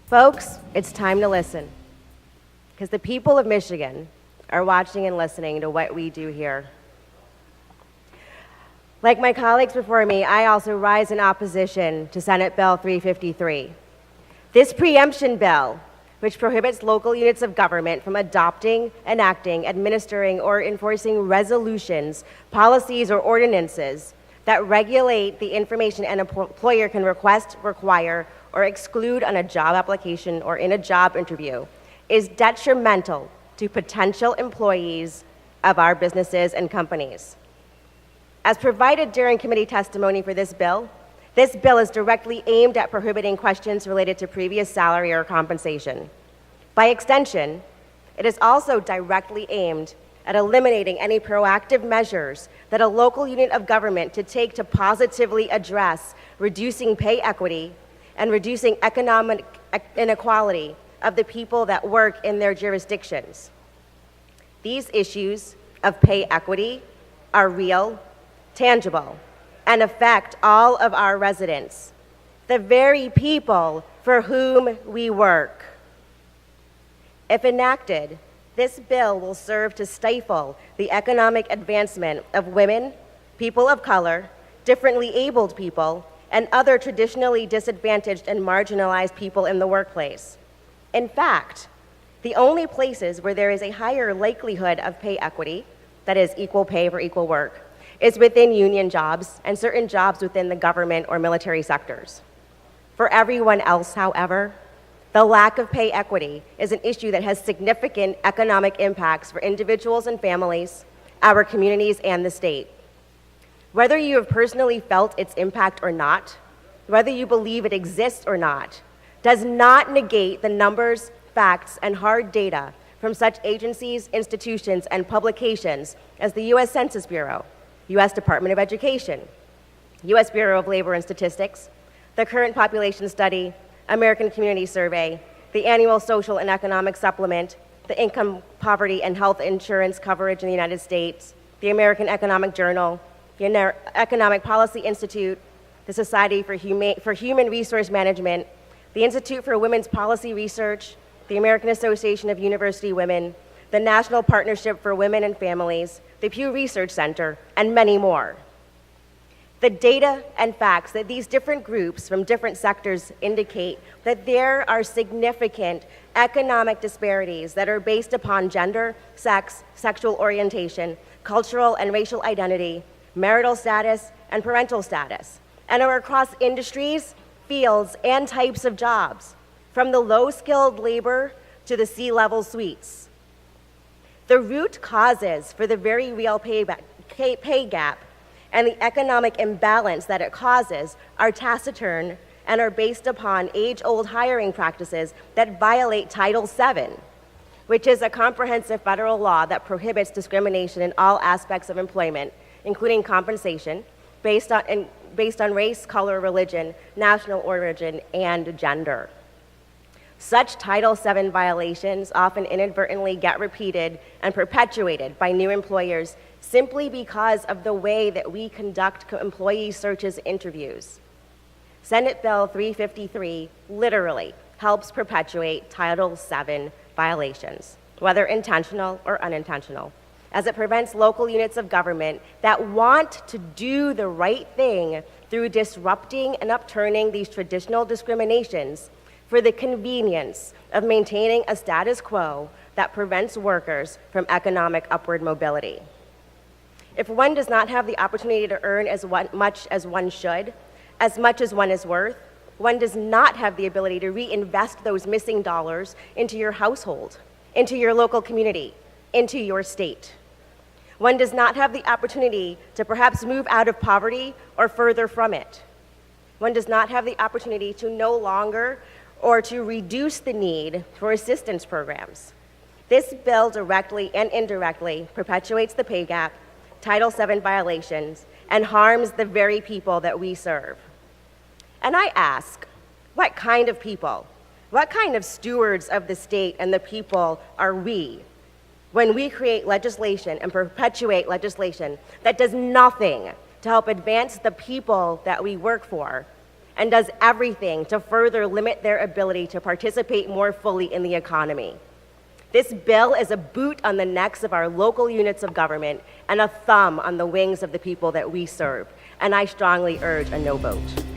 Folks, it's time to listen, because the people of Michigan are watching and listening to what we do here. Like my colleagues before me, I also rise in opposition to Senate Bill 353. This preemption bill, which prohibits local units of government from adopting, enacting, administering, or enforcing resolutions, policies, or ordinances that regulate the information an employer can request, require, or exclude on a job application or in a job interview, is detrimental to potential employees of our businesses and companies. As provided during committee testimony for this bill is directly aimed at prohibiting questions related to previous salary or compensation. By extension, it is also directly aimed at eliminating any proactive measures that a local unit of government to take to positively address reducing pay equity and reducing economic inequality of the people that work in their jurisdictions. These issues of pay equity are real, tangible, and affect all of our residents, the very people for whom we work. If enacted, this bill will serve to stifle the economic advancement of women, people of color, differently abled people, and other traditionally disadvantaged and marginalized people in the workplace. In fact, the only places where there is a higher likelihood of pay equity, that is equal pay for equal work, is within union jobs and certain jobs within the government or military sectors. For everyone else, however, the lack of pay equity is an issue that has significant economic impacts for individuals and families, our communities, and the state. Whether you have personally felt its impact or not, whether you believe it exists or not, does not negate the numbers, facts, and hard data from such agencies, institutions, and publications as the U.S. Census Bureau, U.S. Department of Education, U.S. Bureau of Labor and Statistics, the Current Population Study, American Community Survey, the Annual Social and Economic Supplement, the Income, Poverty, and Health Insurance Coverage in the United States, the American Economic Journal, the Economic Policy Institute, the Society for Human Resource Management, the Institute for Women's Policy Research, the American Association of University Women, the National Partnership for Women and Families, the Pew Research Center, and many more. The data and facts that these different groups from different sectors indicate that there are significant economic disparities that are based upon gender, sex, sexual orientation, cultural and racial identity, marital status, and parental status, and are across industries, fields, and types of jobs, from the low-skilled labor to the C-level suites. The root causes for the very real pay gap and the economic imbalance that it causes are taciturn and are based upon age-old hiring practices that violate Title VII, which is a comprehensive federal law that prohibits discrimination in all aspects of employment, including compensation, based on race, color, religion, national origin, and gender. Such Title VII violations often inadvertently get repeated and perpetuated by new employers simply because of the way that we conduct employee searches interviews. Senate Bill 353 literally helps perpetuate Title VII violations, whether intentional or unintentional, as it prevents local units of government that want to do the right thing through disrupting and upturning these traditional discriminations for the convenience of maintaining a status quo that prevents workers from economic upward mobility. If one does not have the opportunity to earn as much as one should, as much as one is worth, one does not have the ability to reinvest those missing dollars into your household, into your local community, into your state. One does not have the opportunity to perhaps move out of poverty or further from it. One does not have the opportunity to no longer or to reduce the need for assistance programs. This bill directly and indirectly perpetuates the pay gap, Title VII violations, and harms the very people that we serve. And I ask, what kind of people, what kind of stewards of the state and the people are we when we create legislation and perpetuate legislation that does nothing to help advance the people that we work for and does everything to further limit their ability to participate more fully in the economy. This bill is a boot on the necks of our local units of government and a thumb on the wings of the people that we serve, and I strongly urge a no vote.